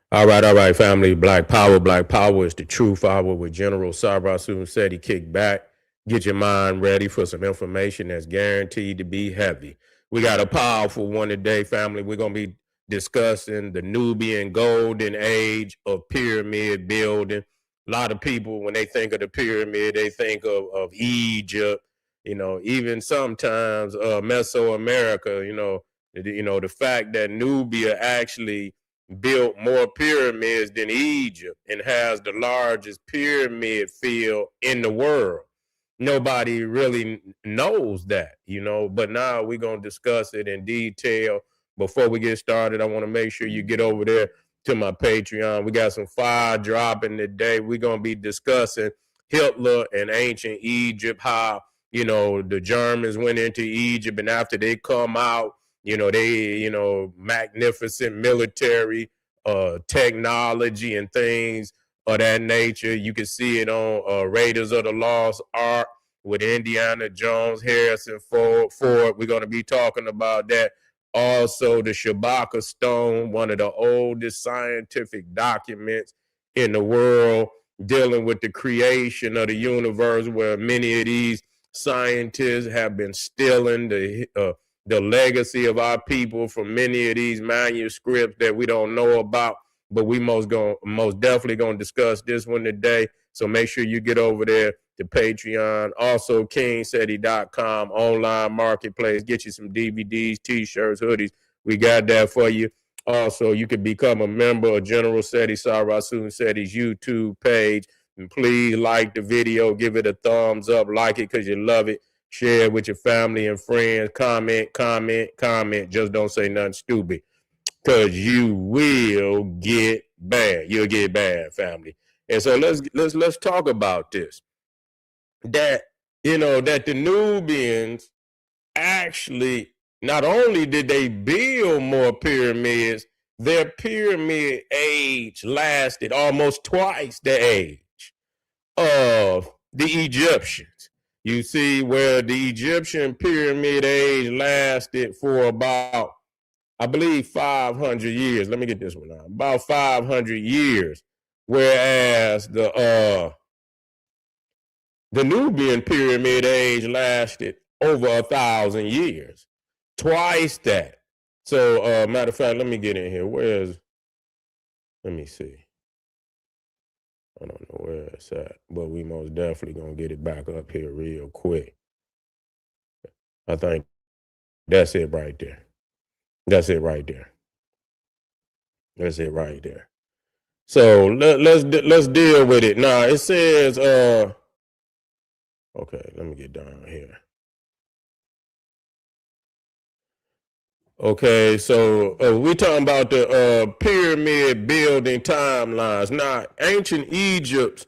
All right, family. Black Power is the truth hour with General Sabra said he kicked back. Get your mind ready for some information that's guaranteed to be heavy. We got a powerful one today, family. We're going to be discussing the Nubian golden age of pyramid building. A lot of people, when they think of the pyramid, they think of Egypt, even sometimes Mesoamerica, the fact that Nubia actually built more pyramids than Egypt and has the largest pyramid field in the world. Nobody really knows that, but now we're going to discuss it in detail. Before we get started, I want to make sure you get over there to my Patreon. We got some fire dropping today. We're going to be discussing Hitler and ancient Egypt, how, the Germans went into Egypt, and after they come out, magnificent military technology and things of that nature. You can see it on Raiders of the Lost Ark with Indiana Jones, Harrison Ford. We're going to be talking about that. Also, the Shabaka Stone, one of the oldest scientific documents in the world, dealing with the creation of the universe, where many of these scientists have been stealing the legacy of our people from many of these manuscripts that we don't know about, but we most definitely gonna discuss this one today. So make sure you get over there to Patreon. Also, KingSeti.com online marketplace. Get you some DVDs, T-shirts, hoodies. We got that for you. Also, you can become a member of General Seti Sarasun Seti's YouTube page. And please like the video, give it a thumbs up, like it because you love it. Share it with your family and friends. Comment. Just don't say nothing stupid, because you will get bad. You'll get bad, family. And so let's talk about this. That the Nubians actually, not only did they build more pyramids, their pyramid age lasted almost twice the age of the Egyptians. You see, where the Egyptian pyramid age lasted for about, I believe, 500 years. Let me get this one out. About 500 years. Whereas the Nubian pyramid age lasted over 1,000 years. Twice that. So, matter of fact, let me get in here. Let me see. I don't know where it's at, but we most definitely gonna get it back up here real quick. I think that's it right there. That's it right there. That's it right there. So let's deal with it. Now it says okay, let me get down here. Okay, so we talking about the pyramid building timelines. Now, ancient Egypt's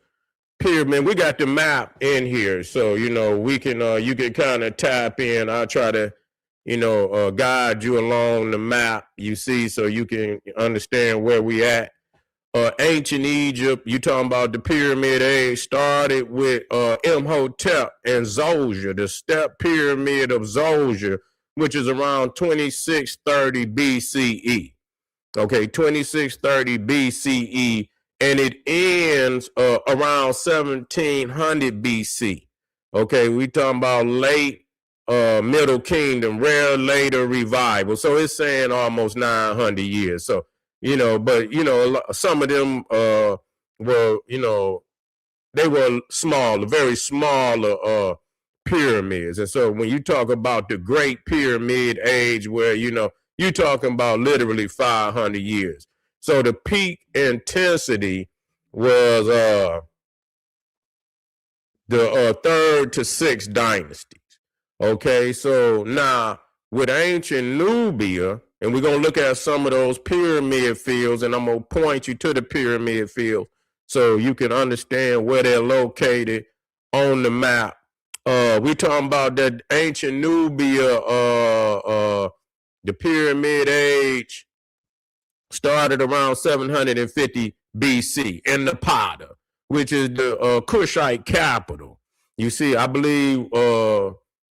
pyramid, we got the map in here, so we can you can kind of tap in. I'll try to guide you along the map, you see, so you can understand where we at. Ancient Egypt, you talking about the pyramid age, started with Imhotep and Zoser, the step pyramid of Zoser, which is around 2630 BCE. Okay, 2630 BCE, and it ends around 1700 BC. Okay, we talking about late Middle Kingdom, rare later revival. So it's saying almost 900 years. So, but, some of them were, they were smaller, very smaller pyramids. And so when you talk about the Great Pyramid Age, where, you're talking about literally 500 years. So the peak intensity was the third to sixth dynasties. Okay, so now with ancient Nubia, and we're going to look at some of those pyramid fields, and I'm going to point you to the pyramid field so you can understand where they're located on the map. We talking about that ancient Nubia, the pyramid age started around 750 BC in Napata, which is the Kushite capital. You see, I believe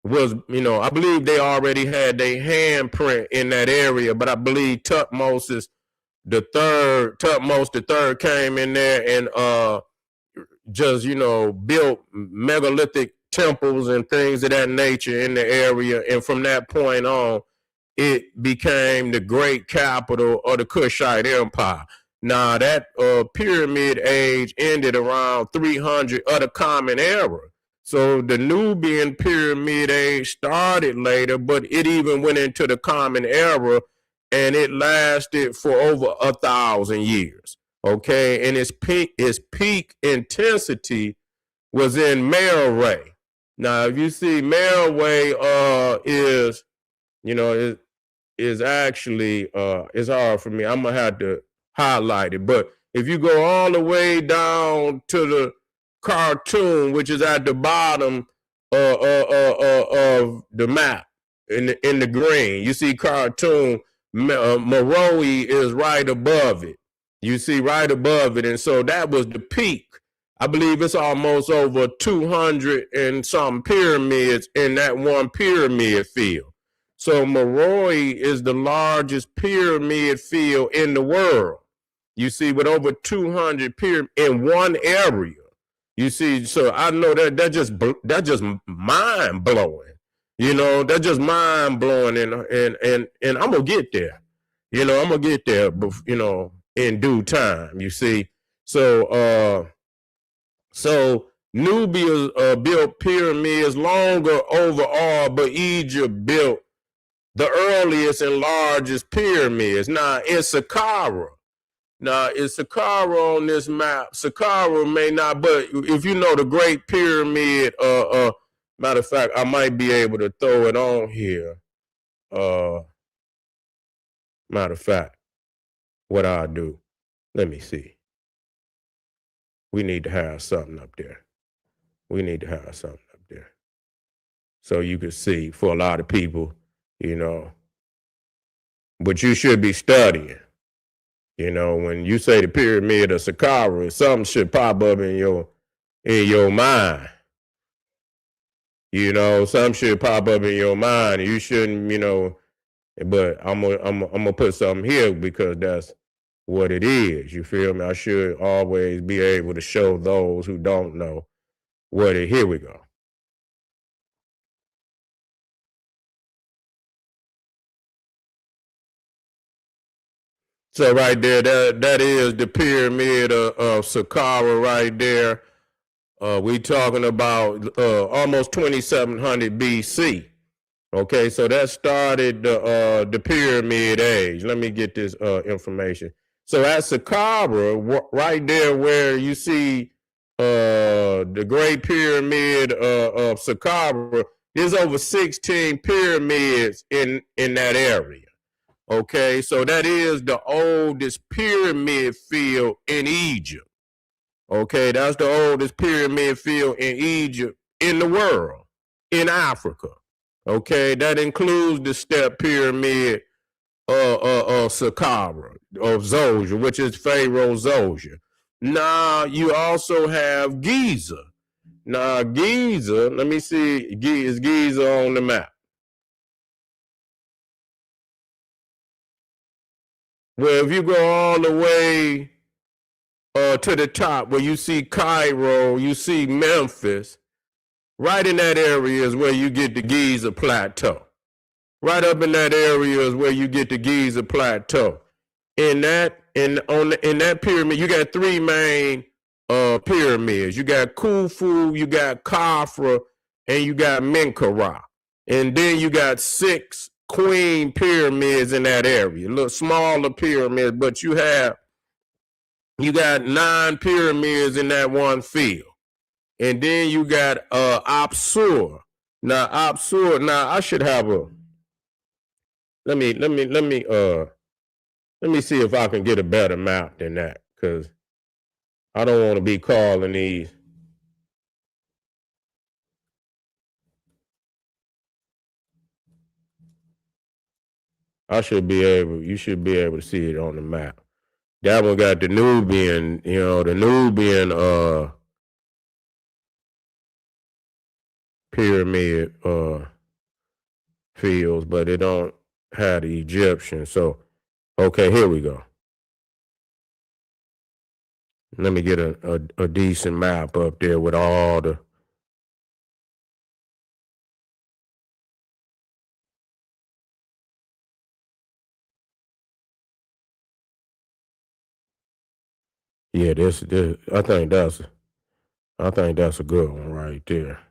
I believe they already had their handprint in that area, but I believe Tutmosis the third came in there and just, built megalithic temples and things of that nature in the area. And from that point on, it became the great capital of the Kushite Empire. Now, that pyramid age ended around 300 of the Common Era. So the Nubian pyramid age started later, but it even went into the Common Era, and it lasted for over 1,000 years. Okay, and its peak intensity was in MEROE. Now, if you see, MEROE is actually it's hard for me. I'm gonna have to highlight it, but if you go all the way down to the cartoon, which is at the bottom of the map in the green, you see cartoon. MEROE is right above it. You see right above it, and so that was the peak. I believe it's almost over 200 and some pyramids in that one pyramid field. So MEROE is the largest pyramid field in the world. You see, with over 200 pyramids in one area. You see, so I know that just mind blowing. That's just mind blowing, and I'm gonna get there. I'm gonna get there, in due time. You see, so Nubia built pyramids longer overall, but Egypt built the earliest and largest pyramids. Now, in Saqqara. Now, is Saqqara on this map? Saqqara may not, but if you know the Great Pyramid, matter of fact, I might be able to throw it on here. Matter of fact, what I'll do, let me see. We need to have something up there. So you can see for a lot of people, but you should be studying. When you say the pyramid of Saqqara, something should pop up in your mind. Something should pop up in your mind. You shouldn't, but I'm gonna put something here because that's what it is. You feel me? I should always be able to show those who don't know what it. Here we go. So right there, that is the pyramid of Saqqara right there. We talking about almost 2700 BC. Okay, so that started the pyramid age. Let me get this information. So at Saqqara, right there where you see the Great Pyramid of Saqqara, there's over 16 pyramids in that area. Okay, so that is the oldest pyramid field in Egypt. Okay, that's the oldest pyramid field in Egypt in the world, in Africa. Okay, that includes the step pyramid of Saqqara, of Zoja, which is Pharaoh Zoja. Now, you also have Giza. Now, Giza, let me see, is Giza on the map? Well, if you go all the way to the top where you see Cairo, you see Memphis, right in that area is where you get the Giza Plateau. Right up in that area is where you get the Giza Plateau. In that pyramid, you got three main pyramids. You got Khufu, you got Khafra, and you got Menkaure. And then you got 6 queen pyramids in that area. A little smaller pyramids, but you got 9 pyramids in that one field. And then you got Apsur. Now I should have a let me see if I can get a better map than that, because I don't want to be calling these. You should be able to see it on the map. That one got the Nubian, pyramid fields, but it don't have the Egyptian. So, okay, here we go. Let me get a decent map up there with all the. Yeah, this I think that's a good one right there.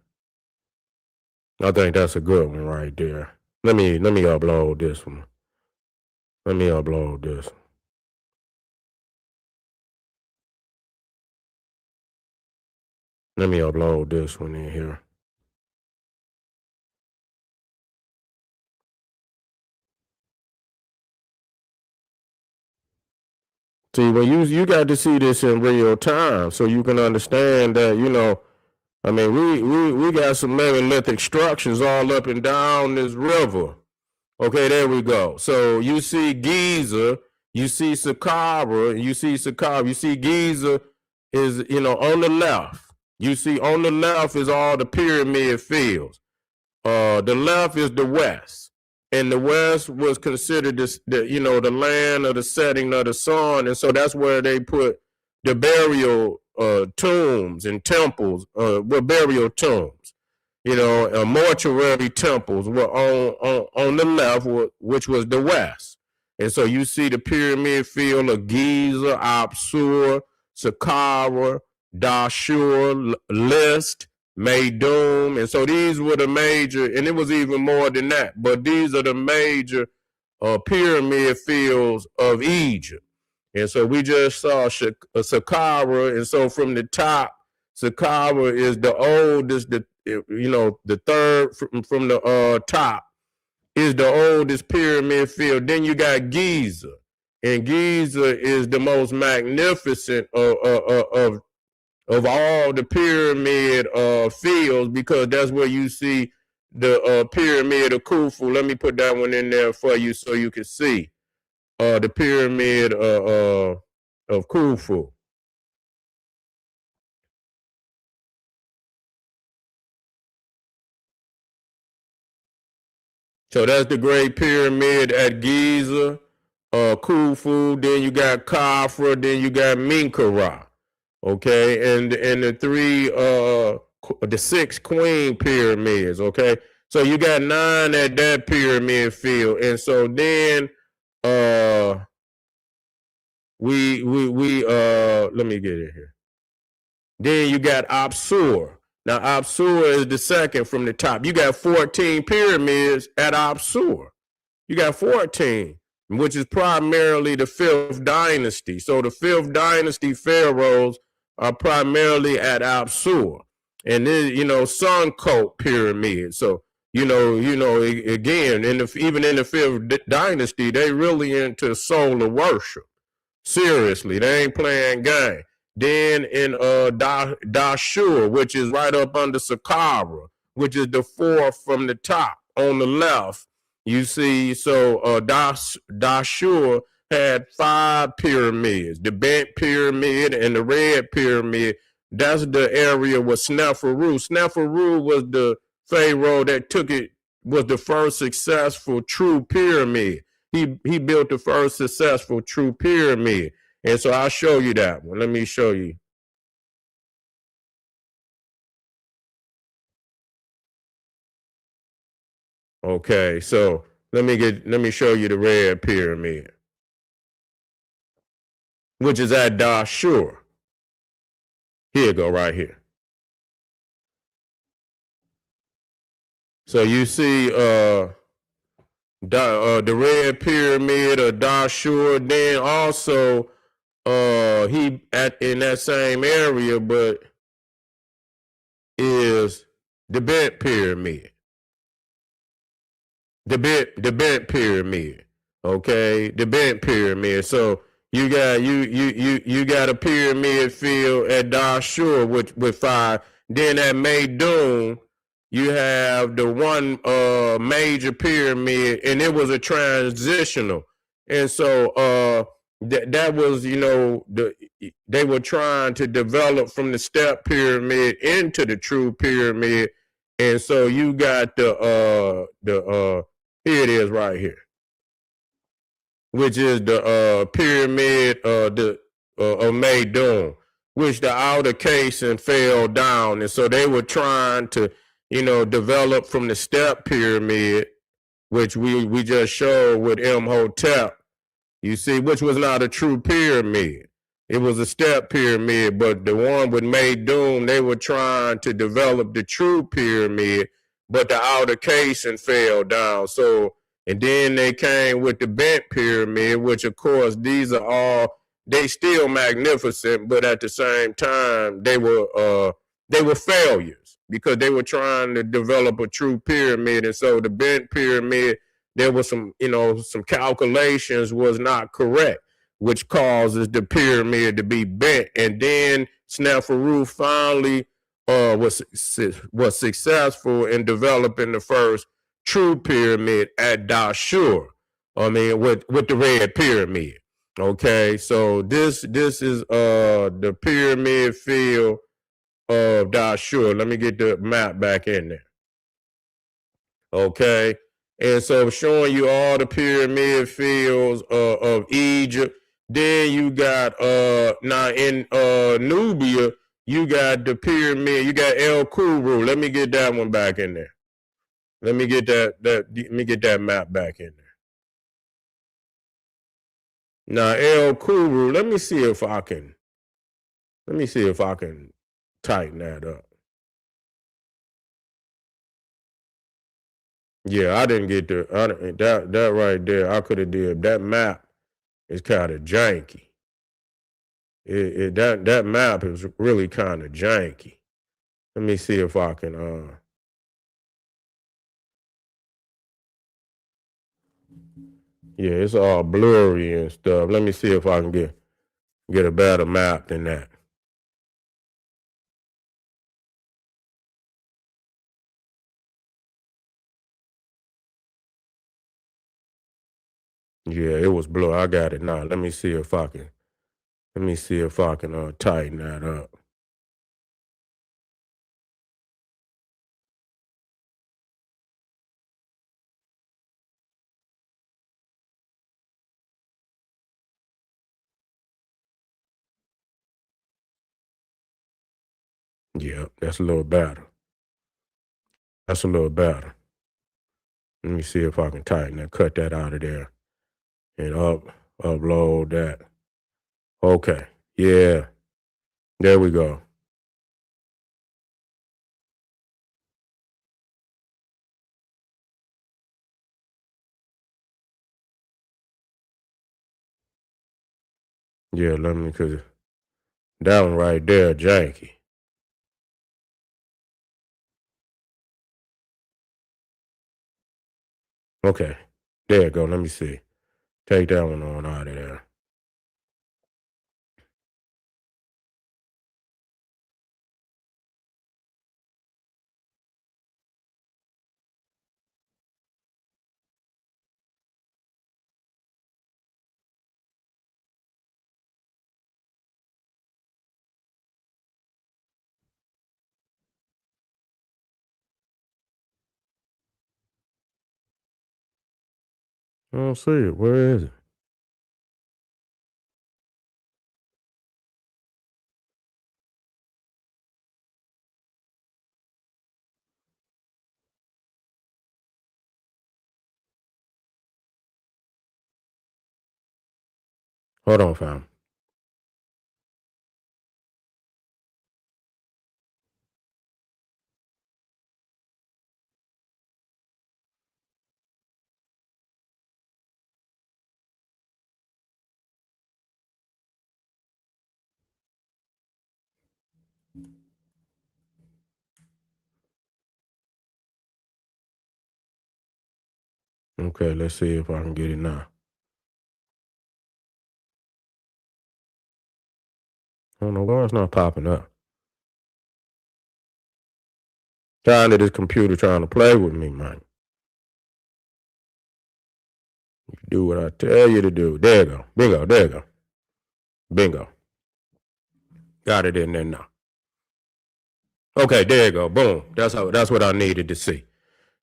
I think that's a good one right there. Let me upload this one. Let me upload this. Let me upload this one in here. See, well, you got to see this in real time so you can understand that, you know, I mean, we got some megalithic structures all up and down this river. Okay, there we go. So you see Giza, you see Saqqara, you see Giza is, you know, on the left. You see on the left is all the pyramid fields. The left is the west, and the west was considered the land of the setting of the sun, and so that's where they put the burial tombs and temples, burial tombs. You know, mortuary temples were on the left, which was the west, and so you see the pyramid field of Giza, Apsur, Saqqara, Dashur, List, Meidum, and so these were the major, and it was even more than that, but these are the major pyramid fields of Egypt. And so we just saw Saqqara, and so from the top, Saqqara is the oldest, the third from the top is the oldest pyramid field. Then you got Giza, and Giza is the most magnificent of all the pyramid fields, because that's where you see the pyramid of Khufu. Let me put that one in there for you so you can see the pyramid of Khufu. So that's the Great Pyramid at Giza, Khufu. Then you got Khafra. Then you got Menkaure. Okay, and the 6 queen pyramids. Okay, so you got 9 at that pyramid field, and so then we let me get it here. Then you got Apsur. Now Apsur is the second from the top. You got 14 pyramids at Apsur. You got 14, which is primarily the 5th dynasty. So the 5th dynasty pharaohs are primarily at Apsur. And then, sun coat pyramid. So, again, even in the 5th dynasty, they really into solar worship. Seriously, they ain't playing game. Then in Dashur, which is right up under Saqqara, which is the 4th from the top on the left, you see, so Dashur had 5 pyramids, the bent pyramid and the red pyramid. That's the area with Sneferu. Sneferu was the pharaoh that was the first successful true pyramid. He built the first successful true pyramid. And so I'll show you that one. Let me show you. Okay, so let me show you the red pyramid, which is at Dashur. Here you go, right here. So you see the red pyramid of Dashur. Then also he in that same area, but is the bent pyramid. The bent pyramid. Okay, the bent pyramid. So you got a pyramid field at Dashur with 5. Then at Meidum, you have the one major pyramid, and it was a transitional. And so that was, they were trying to develop from the step pyramid into the true pyramid. And so you got the here it is right here, which is the pyramid of Meidum. which the outer casing fell down. And so they were trying to, develop from the step pyramid, which we just showed with Imhotep, you see, which was not a true pyramid. It was a step pyramid, but the one with Maydoom, they were trying to develop the true pyramid, but the outer casing fell down. So, and then they came with the bent pyramid, which of course these are all, they still magnificent, but at the same time they were failures because they were trying to develop a true pyramid. And so the bent pyramid, there was some calculations was not correct, which causes the pyramid to be bent. And then Sneferu finally was successful in developing the first true pyramid at Dashur. I mean, with the red pyramid. Okay, so this is the pyramid field of Dashur. Let me get the map back in there. Okay, and so showing you all the pyramid fields of Egypt. Then you got now in Nubia, you got the pyramid, you got El-KURRU. Let me get that one back in there. Let me get that map back in there. Now El-KURRU, let me see if I can tighten that up. Yeah, I didn't get that right there. I could have did that map. Is kind of janky. That map is really kind of janky. Let me see if I can yeah, it's all blurry and stuff. Let me see if I can get a better map than that. Yeah, it was blue. I got it now. Let me see if I can tighten that up. Yeah, that's a little better. That's a little better. Let me see if I can tighten that, cut that out of there, and upload that. Okay. Yeah. There we go. Yeah, let me, cause that one right there, janky. Okay, there you go. Let me see. Take that one on out of there. I don't see it. Where is it? Hold on, fam. Okay, let's see if I can get it now. I don't know why it's not popping up. Tired of this computer trying to play with me, man. You do what I tell you to do. There you go. Bingo. There you go. Bingo. Got it in there now. Okay, there you go. Boom. That's what I needed to see.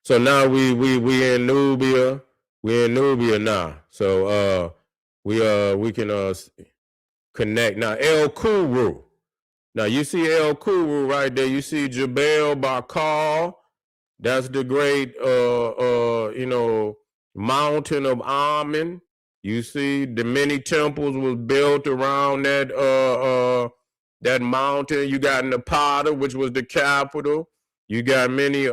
So now we in Nubia. We in Nubia now. So we can connect now. El-KURRU. Now you see El-KURRU right there. You see Jebel Barkal. That's the great, mountain of Amen. You see, the many temples was built around that mountain. You got Napata, which was the capital. You got many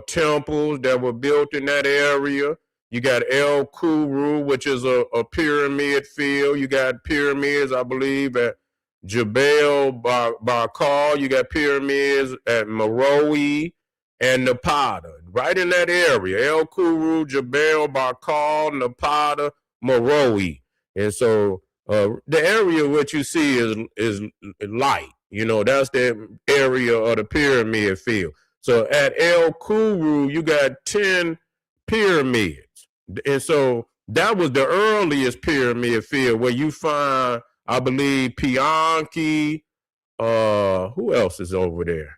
temples that were built in that area. You got El-KURRU, which is a pyramid field. You got pyramids, I believe, at Jebel Barkal. You got pyramids at MEROE and Napata, right in that area. El-KURRU, Jebel Barkal, Napata, MEROE. And so the area what you see is light. You know, that's the area of the pyramid field. So at El-KURRU, you got 10 pyramids. And so that was the earliest pyramid field where you find, I believe, Pianki. Who else is over there?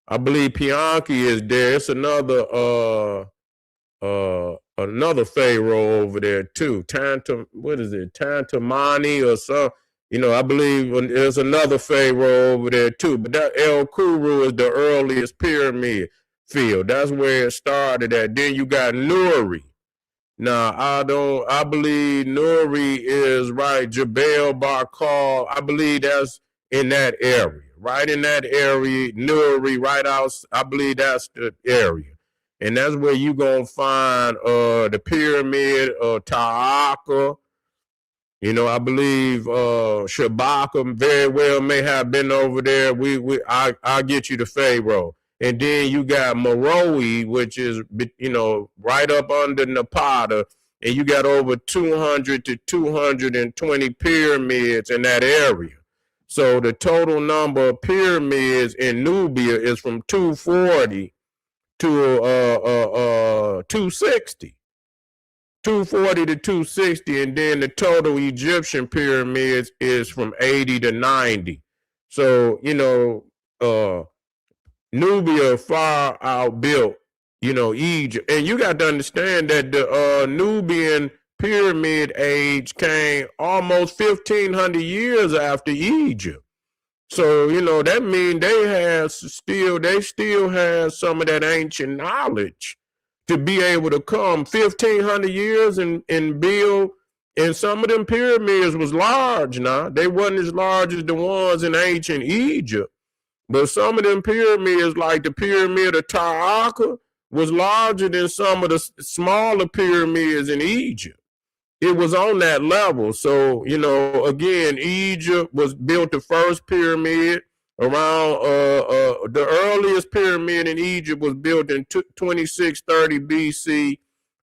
I believe Pianki is there. It's another pharaoh over there too. What is it? Tantamani or something. You know, I believe there's another pharaoh over there too. But that El-KURRU is the earliest pyramid field. That's where it started at. Then you got Nuri. Now I believe Nuri is right. Jebel Barkal. I believe that's in that area. Right in that area, Nuri, right out, I believe that's the area. And that's where you're going to find the pyramid of Ta'aka. You know, I believe Shabaka very well may have been over there. I'll get you the Pharaoh. And then you got MEROE, which is, you know, right up under Napata. And you got over 200 to 220 pyramids in that area. So the total number of pyramids in Nubia is from 240 to 260. 240 to 260, and then the total Egyptian pyramids is from 80 to 90. So, you know, Nubia far outbuilt, you know, Egypt. And you got to understand that the Nubian pyramid age came almost 1,500 years after Egypt. So, you know, that means they still have some of that ancient knowledge to be able to come 1,500 years and build. And some of them pyramids was large now. They wasn't as large as the ones in ancient Egypt. But some of them pyramids, like the pyramid of Ta'aka, was larger than some of the smaller pyramids in Egypt. It was on that level. So, you know, again, Egypt was built the first pyramid around, the earliest pyramid in Egypt was built in 2630 BC.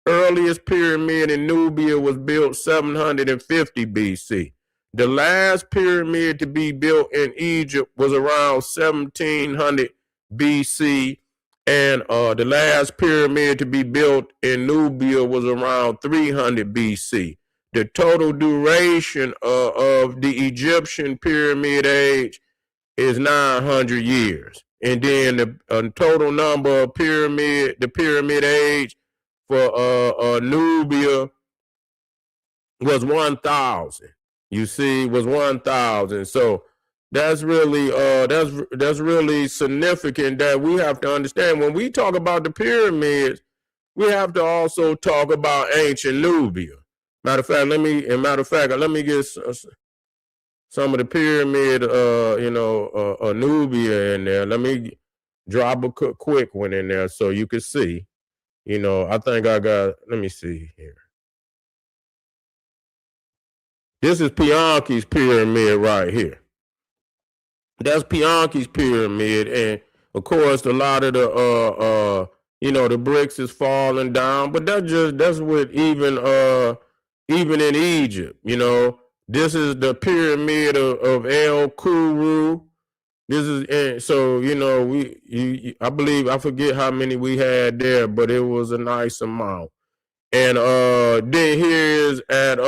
Earliest pyramid in Nubia was built 750 BC. The last pyramid to be built in Egypt was around 1700 BC. And the last pyramid to be built in Nubia was around 300 BC. The total duration of the Egyptian pyramid age is 900 years. And then the total number of the pyramid age for Nubia was 1,000. You see, was 1,000. So that's really that's really significant that we have to understand. When we talk about the pyramids, we have to also talk about ancient Nubia. Matter of fact, let me get some of the pyramid, Nubia in there. Let me drop a quick one in there so you can see. You know, I think I got. Let me see here. This is Pianki's pyramid right here. That's Pianki's pyramid, and of course, a lot of the the bricks is falling down. But that's what even in Egypt, you know, this is the pyramid of El-KURRU. This is so you know I believe I forget how many we had there, but it was a nice amount. And then here is at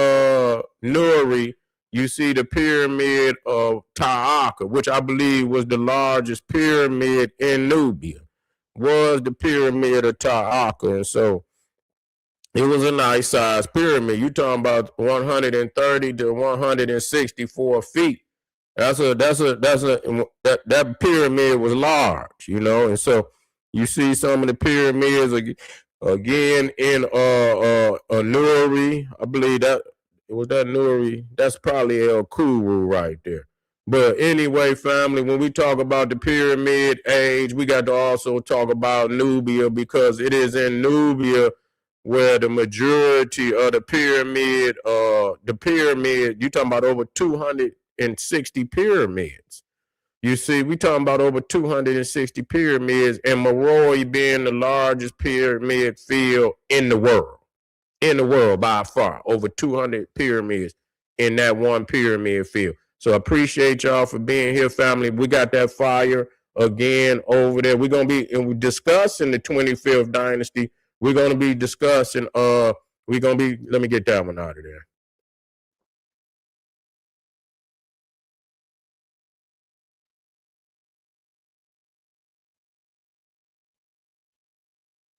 Nuri. You see the pyramid of Ta'aka, which I believe was the largest pyramid in Nubia, was the pyramid of Ta'aka. And so it was a nice sized pyramid. You're talking about 130 to 164 feet That pyramid was large, you know, and so you see some of the pyramids again in NURI. I believe that it was that NURI. That's probably El-KURRU right there. But anyway, family, when we talk about the pyramid age, we got to also talk about Nubia, because it is in Nubia where the majority of the pyramid, you talking about over 260 pyramids. You see, we talking about over 260 pyramids, and MEROE being the largest pyramid field in the world. In the world by far, over 200 pyramids in that one pyramid field. So I appreciate y'all for being here, family. We got that fire again over there. We're gonna be and we're discussing the 25th dynasty. We're gonna be discussing let me get that one out of there.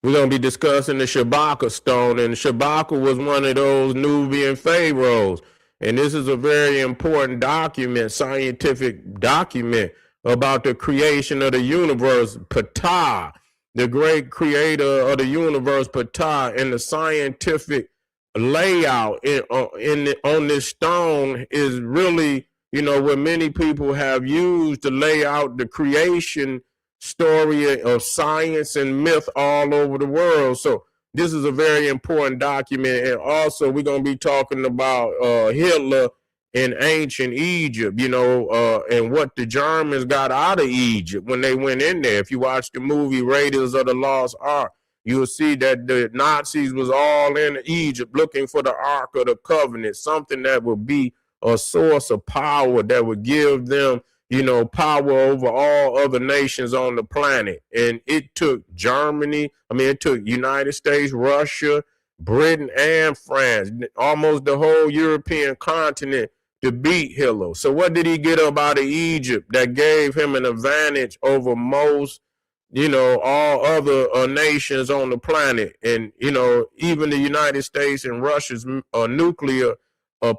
We're going to be discussing the Shabaka stone, and Shabaka was one of those Nubian pharaohs. And this is a very important document, scientific document about the creation of the universe, Ptah, the great creator of the universe, Ptah, and the scientific layout on this stone is really, you know, what many people have used to lay out the creation story of science and myth all over the world. So this is a very important document. And also we're going to be talking about Hitler in ancient Egypt, you know, and what the Germans got out of Egypt when they went in there. If you watch the movie Raiders of the Lost Ark, you'll see that the Nazis was all in Egypt looking for the Ark of the Covenant, something that would be a source of power that would give them, you know, power over all other nations on the planet. And it took Germany, it took United States, Russia, Britain, and France, almost the whole European continent to beat Hitler. So what did he get up out of Egypt that gave him an advantage over most, you know, all other nations on the planet? And, you know, even the United States and Russia's nuclear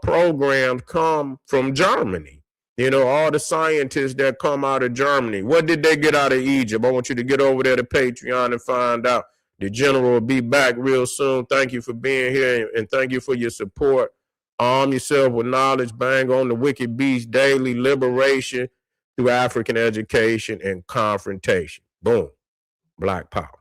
programs come from Germany. You know, all the scientists that come out of Germany. What did they get out of Egypt? I want you to get over there to Patreon and find out. The general will be back real soon. Thank you for being here, and thank you for your support. Arm yourself with knowledge. Bang on the Wicked Beast Daily Liberation through African education and confrontation. Boom. Black power.